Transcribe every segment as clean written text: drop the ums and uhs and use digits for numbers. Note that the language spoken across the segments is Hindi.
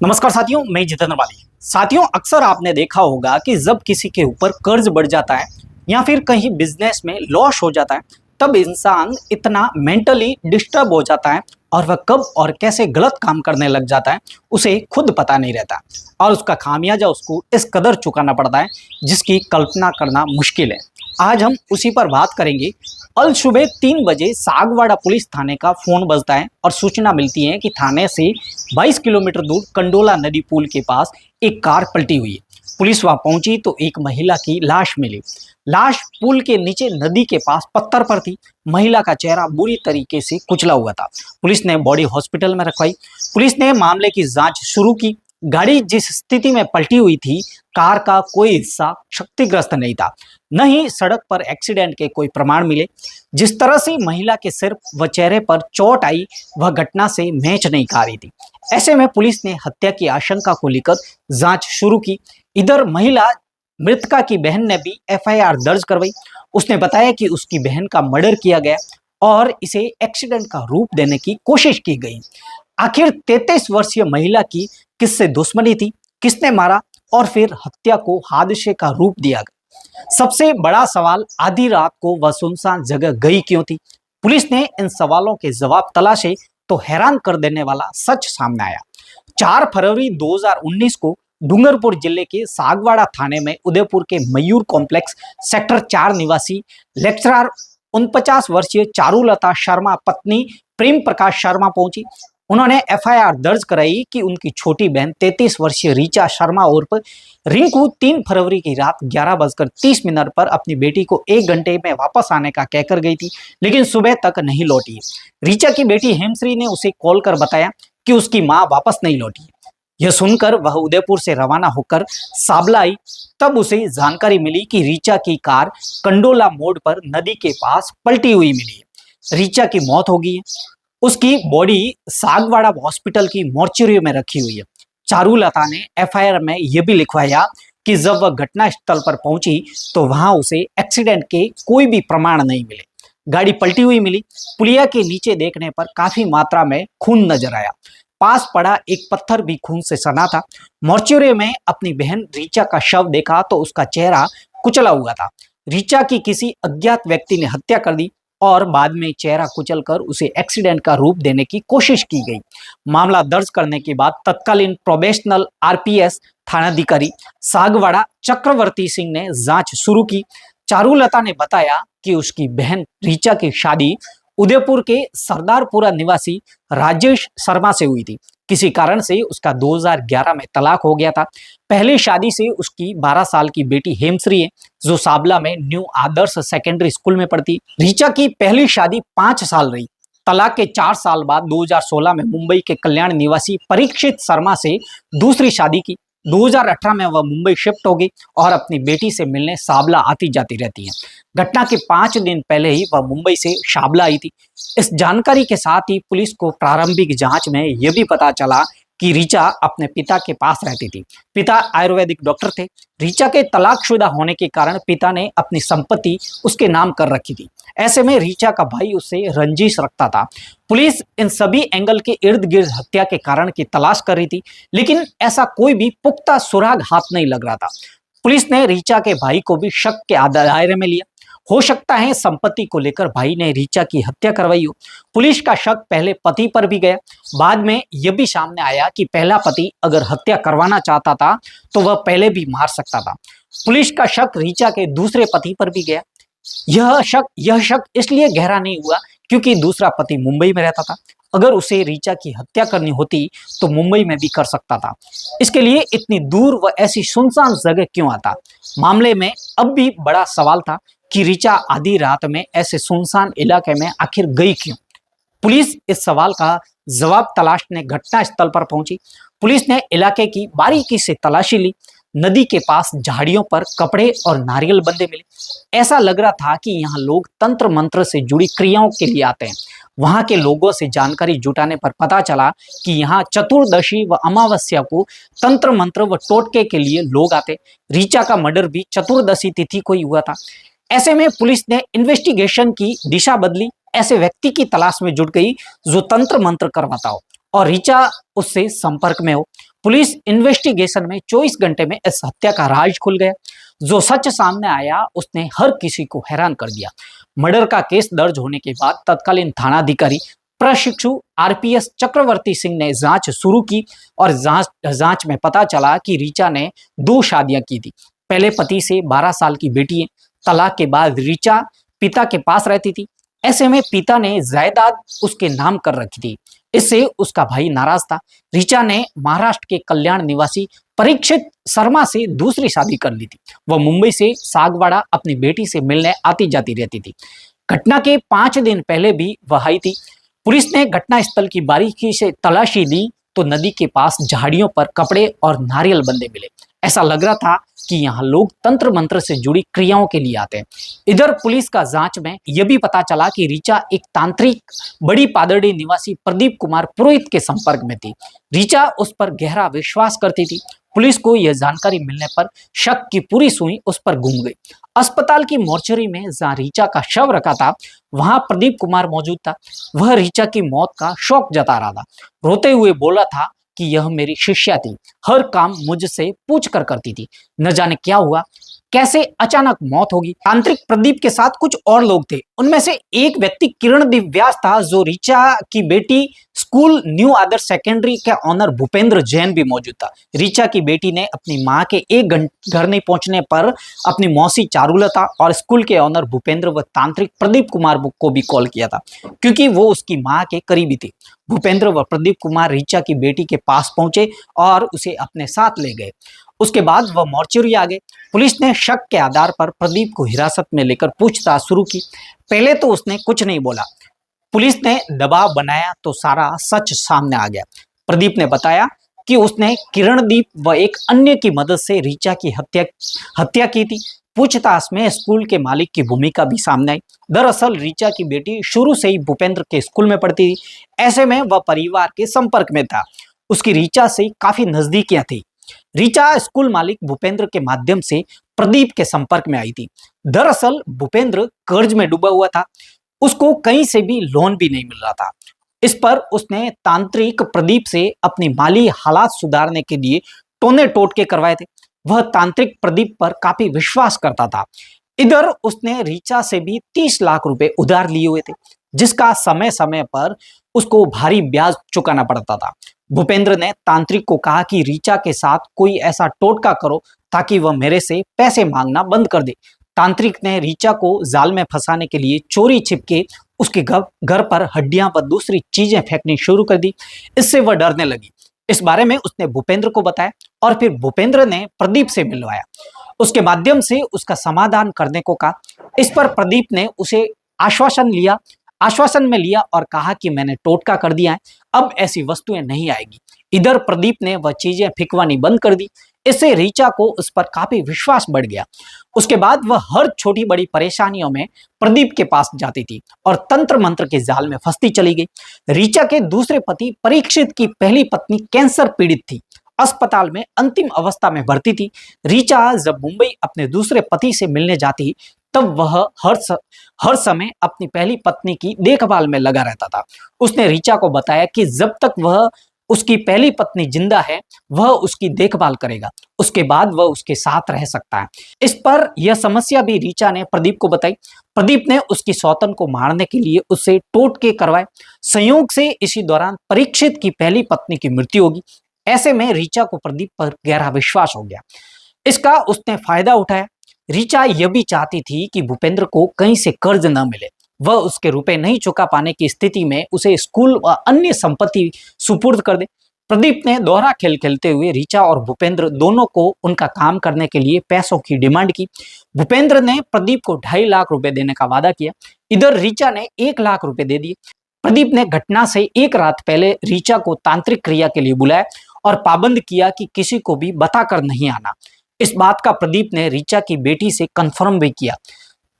नमस्कार साथियों, मैं जितेंद्र वाली। साथियों, अक्सर आपने देखा होगा कि जब किसी के ऊपर कर्ज बढ़ जाता है या फिर कहीं बिजनेस में लॉस हो जाता है, तब इंसान इतना मेंटली डिस्टर्ब हो जाता है और वह कब और कैसे गलत काम करने लग जाता है उसे खुद पता नहीं रहता और उसका खामियाजा उसको इस कदर चुकाना पड़ता है जिसकी कल्पना करना मुश्किल है। आज हम उसी पर बात करेंगे। अल सुबह 3 बजे सागवाड़ा पुलिस थाने का फोन बजता है और सूचना मिलती है कि थाने से 22 किलोमीटर दूर कंडोला नदी पुल के पास एक कार पलटी हुई है। पुलिस वहां पहुंची तो एक महिला की लाश मिली। लाश पुल के नीचे नदी के पास पत्थर पर थी। महिला का चेहरा बुरी तरीके से कुचला हुआ था। पुलिस ने बॉडी हॉस्पिटल में रखवाई। पुलिस ने मामले की जांच शुरू की। गाड़ी जिस स्थिति में पलटी हुई थी, कार का कोई हिस्सा क्षतिग्रस्त नहीं था, न ही सड़क पर एक्सीडेंट के कोई प्रमाण मिले। जिस तरह से महिला के सिर व चेहरे पर चोट आई, वह घटना से मैच नहीं खा रही थी। ऐसे में पुलिस ने हत्या की आशंका को लेकर जांच शुरू की। इधर महिला मृतका की बहन ने भी एफआईआर दर्ज करवाई। उसने बताया कि उसकी बहन का मर्डर किया गया और इसे एक्सीडेंट का रूप देने की कोशिश की गई। आखिर 33 वर्षीय महिला की किससे दुश्मनी थी, किसने मारा और फिर हत्या को हादसे का रूप दिया गया? सबसे बड़ा सवाल, आधी रात को वह सुनसान जगह गई क्यों थी? पुलिस ने इन सवालों के जवाब तलाशे तो हैरान कर देने वाला सच सामने आया। 4 फरवरी 2019 को डूंगरपुर जिले के सागवाड़ा थाने में उदयपुर के मयूर कॉम्प्लेक्स सेक्टर 4 निवासी लेक्चरर 49 वर्षीय चारुलता शर्मा पत्नी प्रेम प्रकाश शर्मा पहुंची। उन्होंने एफआईआर दर्ज कराई कि उनकी छोटी बहन 33 वर्षीय रीचा शर्मा उर्फ रिंकू 3 फरवरी की रात 11:30 पर अपनी बेटी को 1 घंटे में वापस आने का कहकर गई थी, लेकिन सुबह तक नहीं लौटी। रीचा की बेटी हेमश्री ने उसे कॉल कर बताया कि उसकी मां वापस नहीं लौटी। यह सुनकर वह उदयपुर से रवाना होकर साबला आई। तब उसे जानकारी मिली कि रीचा की कार कंडोला मोड़ पर नदी के पास पलटी हुई मिली है। रीचा की मौत हो गई है। उसकी बॉडी सागवाड़ा हॉस्पिटल की मॉर्चरी में रखी हुई है। चारुलता ने एफआईआर में यह भी लिखवाया कि जब वह घटना स्थल पर पहुंची तो वहां उसे एक्सीडेंट के कोई भी प्रमाण नहीं मिले। गाड़ी पलटी हुई मिली। पुलिया के नीचे देखने पर काफी मात्रा में खून नजर आया। पास पड़ा एक पत्थर भी खून से सना था। मॉर्चरी में अपनी बहन रीचा का शव देखा तो उसका चेहरा कुचला हुआ था। रीचा की किसी अज्ञात व्यक्ति ने हत्या कर दी और बाद में चेहरा कुचलकर उसे एक्सीडेंट का रूप देने की कोशिश की गई। मामला दर्ज करने के बाद तत्कालीन प्रोबेशनल आरपीएस थानाधिकारी सागवाड़ा चक्रवर्ती सिंह ने जांच शुरू की। चारुलता ने बताया कि उसकी बहन रीचा की शादी उदयपुर के सरदारपुरा निवासी राजेश शर्मा से हुई थी। किसी कारण से उसका 2011 में तलाक हो गया था। पहली शादी से उसकी 12 साल की बेटी हेमश्री है, जो साबला में न्यू आदर्श सेकेंडरी स्कूल में पढ़ती। रीचा की पहली शादी 5 साल रही। तलाक के 4 साल बाद 2016 में मुंबई के कल्याण निवासी परीक्षित शर्मा से दूसरी शादी की। 2018 में वह मुंबई शिफ्ट हो गई और अपनी बेटी से मिलने साबला आती जाती रहती है। घटना के 5 दिन पहले ही वह मुंबई से साबला आई थी। इस जानकारी के साथ ही पुलिस को प्रारंभिक जांच में यह भी पता चला कि रीचा अपने पिता के पास रहती थी। पिता आयुर्वेदिक डॉक्टर थे। रीचा के तलाकशुदा होने के कारण पिता ने अपनी संपत्ति उसके नाम कर रखी थी। ऐसे में रीचा का भाई उससे रंजिश रखता था। पुलिस इन सभी एंगल के इर्द गिर्द हत्या के कारण की तलाश कर रही थी, लेकिन ऐसा कोई भी पुख्ता सुराग हाथ नहीं लग रहा था। पुलिस ने रीचा के भाई को भी शक के दायरे में लिया। हो सकता है संपत्ति को लेकर भाई ने रीचा की हत्या करवाई हो। पुलिस का शक पहले पति पर भी गया। बाद में यह भी सामने आया कि पहला पति अगर हत्या करवाना चाहता था तो वह पहले भी मार सकता था। पुलिस का शक रीचा के दूसरे पति पर भी गया। यह शक इसलिए गहरा नहीं हुआ क्योंकि दूसरा पति मुंबई में रहता था। अगर उसे रीचा की हत्या करनी होती तो मुंबई में भी कर सकता था। इसके लिए इतनी दूर व ऐसी सुनसान जगह क्यों आता? मामले में अब भी बड़ा सवाल था कि रीचा आधी रात में ऐसे सुनसान इलाके में आखिर गई क्यों? पुलिस इस सवाल का जवाब तलाशने घटना स्थल पर पहुंची। पुलिस ने इलाके की बारीकी से तलाशी ली। नदी के पास झाड़ियों पर कपड़े और नारियल बंदे मिले। ऐसा लग रहा था कि यहाँ लोग तंत्र मंत्र से जुड़ी क्रियाओं के लिए आते हैं। वहां के लोगों से जानकारी जुटाने पर पता चला कि यहाँ चतुर्दशी व अमावस्या को तंत्र मंत्र व टोटके के लिए लोग आते। रीचा का मर्डर भी चतुर्दशी तिथि को ही हुआ था। ऐसे में पुलिस ने इन्वेस्टिगेशन की दिशा बदली। ऐसे व्यक्ति की तलाश में जुट गई जो तंत्र मंत्र करवाता हो और ऋचा उससे संपर्क में हो। पुलिस इन्वेस्टिगेशन में 24 घंटे में इस हत्या का राज खुल गया। जो सच सामने आया उसने हर किसी को हैरान कर दिया। मर्डर का केस दर्ज होने के बाद तत्कालीन थानाधिकारी प्रशिक्षु आरपीएस चक्रवर्ती सिंह ने जांच शुरू की और जांच में पता चला कि ऋचा ने 2 शादियां की थी। पहले पति से 12 साल की बेटी है। तलाक के बाद ऋचा पिता के पास रहती थी। ऐसे में पिता ने जायदाद उसके नाम कर रखी थी। इससे उसका भाई नाराज था। ऋचा ने महाराष्ट्र के कल्याण निवासी परीक्षित शर्मा से दूसरी शादी कर ली थी। वह मुंबई से सागवाड़ा अपनी बेटी से मिलने आती जाती रहती थी। घटना के 5 दिन पहले भी वह आई थी। पुलिस ने घटनास्थल की बारीकी से तलाशी ली तो नदी के पास झाड़ियों पर कपड़े और नारियल बंदे मिले। ऐसा लग रहा था कि यहाँ लोग तंत्र मंत्र से जुड़ी क्रियाओं के लिए आते हैं। इधर पुलिस का जांच में यह भी पता चला कि ऋचा एक तांत्रिक बड़ी पादड़ी निवासी प्रदीप कुमार पुरोहित के संपर्क में थी। ऋचा उस पर गहरा विश्वास करती थी। पुलिस को यह जानकारी मिलने पर शक की पूरी सुई उस पर घूम गई। अस्पताल की मोर्चरी में जहां ऋचा का शव रखा था वहां प्रदीप कुमार मौजूद था। वह ऋचा की मौत का शौक जता रहा था। रोते हुए बोला था कि यह मेरी शिष्या थी, हर काम मुझसे पूछ कर करती थी। न जाने क्या हुआ, कैसे अचानक मौत होगी। तांत्रिक प्रदीप के साथ कुछ और लोग थे। उनमें से एक व्यक्ति किरणदीप व्यास था जो ऋचा की बेटी स्कूल न्यू आदर्श सेकेंडरी के ऑनर भूपेंद्र जैन भी मौजूद था। ऋचा की बेटी ने अपनी मां के एक घर नहीं पहुंचने पर अपनी मौसी चारुलता और स्कूल के ऑनर भूपेंद्र व तांत्रिक प्रदीप कुमार को भी कॉल किया था क्योंकि वो उसकी मां के करीबी थे। भूपेंद्र व प्रदीप कुमार ऋचा की बेटी के पास पहुंचे और उसे अपने साथ ले गए। उसके बाद वह मोर्चरी आ गए। पुलिस ने शक के आधार पर प्रदीप को हिरासत में लेकर पूछताछ शुरू की। पहले तो उसने कुछ नहीं बोला। पुलिस ने दबाव बनाया तो सारा सच सामने आ गया। प्रदीप ने बताया कि उसने किरणदीप व एक अन्य की मदद से ऋचा की हत्या की थी। पूछताछ में स्कूल के मालिक की भूमिका भी सामने आई। दरअसल ऋचा की बेटी शुरू से ही भूपेंद्र के स्कूल में पढ़ती थी। ऐसे में वह परिवार के संपर्क में था। उसकी ऋचा से काफी नजदीकियां थी। ऋचा स्कूल मालिक भूपेंद्र के माध्यम से प्रदीप के संपर्क में आई थी। दरअसल भूपेंद्र कर्ज में डूबा हुआ था। उसको कहीं से भी लोन भी नहीं मिल रहा था। इस पर उसने तांत्रिक प्रदीप से अपनी माली हालात सुधारने के लिए टोने टोटके करवाए थे। वह तांत्रिक प्रदीप पर काफी विश्वास करता था। इधर उसने ऋचा से भी 30 लाख रुपए उधार लिए हुए थे जिसका समय समय पर उसको भारी ब्याज चुकाना पड़ता था। भूपेंद्र ने तांत्रिक को कहा कि ऋचा के साथ कोई ऐसा टोटका करो ताकि वह मेरे से पैसे मांगना बंद कर दे। तांत्रिक ने ऋचा को जाल में फंसाने के लिए चोरी छिपके उसके घर पर हड्डियां व दूसरी चीजें फेंकनी शुरू कर दी। इससे वह डरने लगी। इस बारे में उसने भूपेंद्र को बताया और फिर भूपेंद्र ने प्रदीप से मिलवाया। उसके माध्यम से उसका समाधान करने को कहा। इस पर प्रदीप ने उसे आश्वासन में लिया और कहा कि मैंने टोटका कर दिया है, अब ऐसी वस्तुएं नहीं आएगी। इधर प्रदीप ने वह चीजें फिकवानी बंद कर दी। इससे ऋचा को उस पर काफी विश्वास बढ़ गया। उसके बाद वह हर छोटी बड़ी परेशानियों में प्रदीप के पास जाती थी और तंत्र मंत्र के जाल में फंसती चली गई। ऋचा के दूसरे पति परीक्षित की पहली पत्नी कैंसर पीड़ित थी, अस्पताल में अंतिम अवस्था में भर्ती थी। ऋचा जब मुंबई अपने दूसरे पति से मिलने जाती तब वह हर समय अपनी पहली पत्नी की देखभाल में लगा रहता था। उसने ऋचा को बताया कि जब तक वह उसकी पहली पत्नी जिंदा है वह उसकी देखभाल करेगा, उसके बाद वह उसके साथ रह सकता है। इस पर यह समस्या भी ऋचा ने प्रदीप को बताई। प्रदीप ने उसकी सौतन को मारने के लिए उससे टोटके करवाए। संयोग से इसी दौरान परीक्षित की पहली पत्नी की मृत्यु होगी। ऐसे में ऋचा को प्रदीप पर गहरा विश्वास हो गया। इसका उसने फायदा उठाया। ऋचा यह भी चाहती थी कि भूपेंद्र को कहीं से कर्ज न मिले। वह उसके रुपए नहीं चुका पाने की स्थिति में उसे स्कूल व अन्य संपत्ति सुपुर्द कर दे। प्रदीप ने दोहरा खेल खेलते हुए ऋचा और भूपेंद्र दोनों को उनका काम करने के लिए पैसों की डिमांड की। भूपेंद्र ने प्रदीप को 2.5 लाख रुपए देने का वादा किया। इधर ऋचा ने 1 लाख रुपए दे दिए। प्रदीप ने घटना से एक रात पहले ऋचा को तांत्रिक क्रिया के लिए बुलाया और पाबंद किया कि किसी को भी बताकर नहीं आना। इस बात का प्रदीप ने ऋचा की बेटी से कंफर्म भी किया।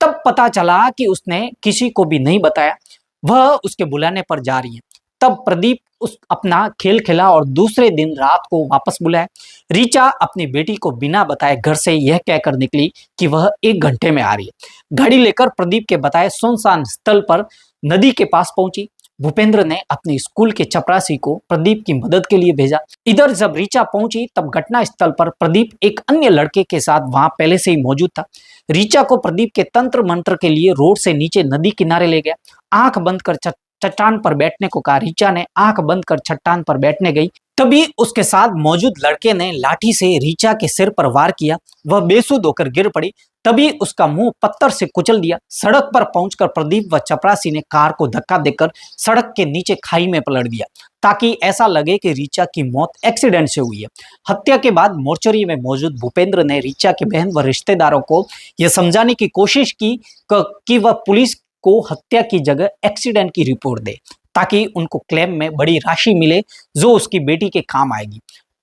तब पता चला कि उसने किसी को भी नहीं बताया, वह उसके बुलाने पर जा रही है। तब प्रदीप अपना खेल खेला और दूसरे दिन रात को वापस बुलाया। ऋचा अपनी बेटी को बिना बताए घर से यह कहकर निकली कि वह 1 घंटे में आ रही है। गाड़ी लेकर प्रदीप के बताए सुनसान स्थल पर नदी के पास पहुंची। भूपेंद्र ने अपने स्कूल के चपरासी को प्रदीप की मदद के लिए भेजा। इधर जब ऋचा पहुंची तब घटना स्थल पर प्रदीप एक अन्य लड़के के साथ वहां पहले से ही मौजूद था। ऋचा को प्रदीप के तंत्र मंत्र के लिए रोड से नीचे नदी किनारे ले गया। आंख बंद कर चट्टान पर बैठने को कहा। ऋचा ने आंख बंद कर चट्टान पर बैठने गई। तभी उसके साथ मौजूद लड़के ने लाठी से ऋचा के सिर पर वार किया। वह बेसुध होकर गिर पड़ी। तभी उसका मुंह पत्थर से कुचल दिया। सड़क पर पहुंचकर प्रदीप व चपरासी ने कार को धक्का देकर सड़क के नीचे खाई में पलट दिया ताकि ऐसा लगे कि ऋचा की मौत एक्सीडेंट से हुई है। हत्या के बाद मोर्चरी में मौजूद भूपेंद्र ने ऋचा की बहन व रिश्तेदारों को यह समझाने की कोशिश की कि वह पुलिस को हत्या की जगह एक्सीडेंट की रिपोर्ट दे ताकि उनको क्लेम में बड़ी राशि मिले जो उसकी बेटी के काम आएगी।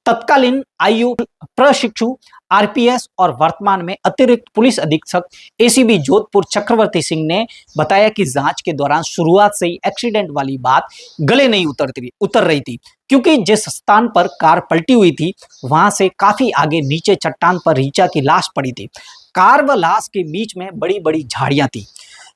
तत्कालीन आईयू प्रशिक्षु आरपीएस और वर्तमान में अतिरिक्त पुलिस अधीक्षक एसीबी जोधपुर चक्रवर्ती सिंह ने बताया कि जांच के दौरान शुरुआत से ही एक्सीडेंट वाली बात गले नहीं उतर रही थी, क्योंकि जिस स्थान पर कार पलटी हुई थी वहां से काफी आगे नीचे चट्टान पर ऋचा की लाश पड़ी थी। कार व लाश के बीच में बड़ी बड़ी झाड़ियां थी।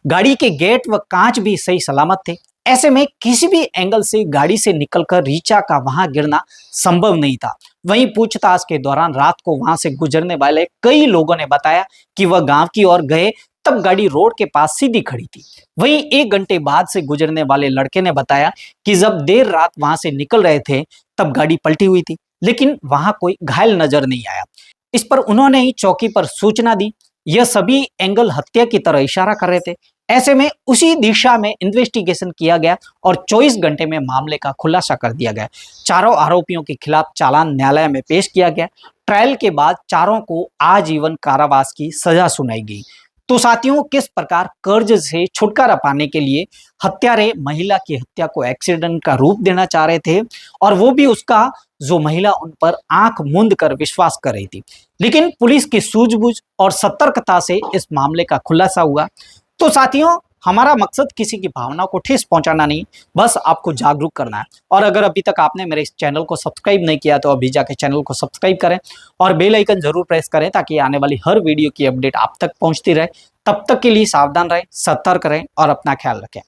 गाड़ी के गेट व कांच भी सही सलामत थे। ऐसे में किसी भी एंगल से गाड़ी से निकलकर ऋचा का वहां गिरना संभव नहीं था। वहीं पूछताछ के दौरान रात को वहां से गुजरने वाले कई लोगों ने बताया कि वह गांव की ओर गए तब गाड़ी रोड के पास सीधी खड़ी थी। वहीं 1 घंटे बाद से गुजरने वाले लड़के ने बताया कि जब देर रात वहां से निकल रहे थे तब गाड़ी पलटी हुई थी, लेकिन वहां कोई घायल नजर नहीं आया। इस पर उन्होंने ही चौकी पर सूचना दी। यह सभी एंगल हत्या की तरह इशारा कर रहे थे। ऐसे में उसी दिशा में इन्वेस्टिगेशन किया गया और 24 घंटे में मामले का खुलासा कर दिया गया। चारों आरोपियों के खिलाफ चालान न्यायालय में पेश किया गया। ट्रायल के बाद चारों को आजीवन कारावास की सजा सुनाई गई। तो साथियों, किस प्रकार कर्ज से छुटकारा पाने के लिए हत्यारे महिला की हत्या को एक्सीडेंट का रूप देना चाह रहे थे और वो भी उसका जो महिला उन पर आंख मूंद कर विश्वास कर रही थी, लेकिन पुलिस की सूझबूझ और सतर्कता से इस मामले का खुलासा हुआ। तो साथियों, हमारा मकसद किसी की भावना को ठेस पहुंचाना नहीं, बस आपको जागरूक करना है। और अगर अभी तक आपने मेरे इस चैनल को सब्सक्राइब नहीं किया तो अभी जाके चैनल को सब्सक्राइब करें और बेल आइकन जरूर प्रेस करें ताकि आने वाली हर वीडियो की अपडेट आप तक पहुंचती रहे। तब तक के लिए सावधान रहें, सतर्क रहें और अपना ख्याल रखें।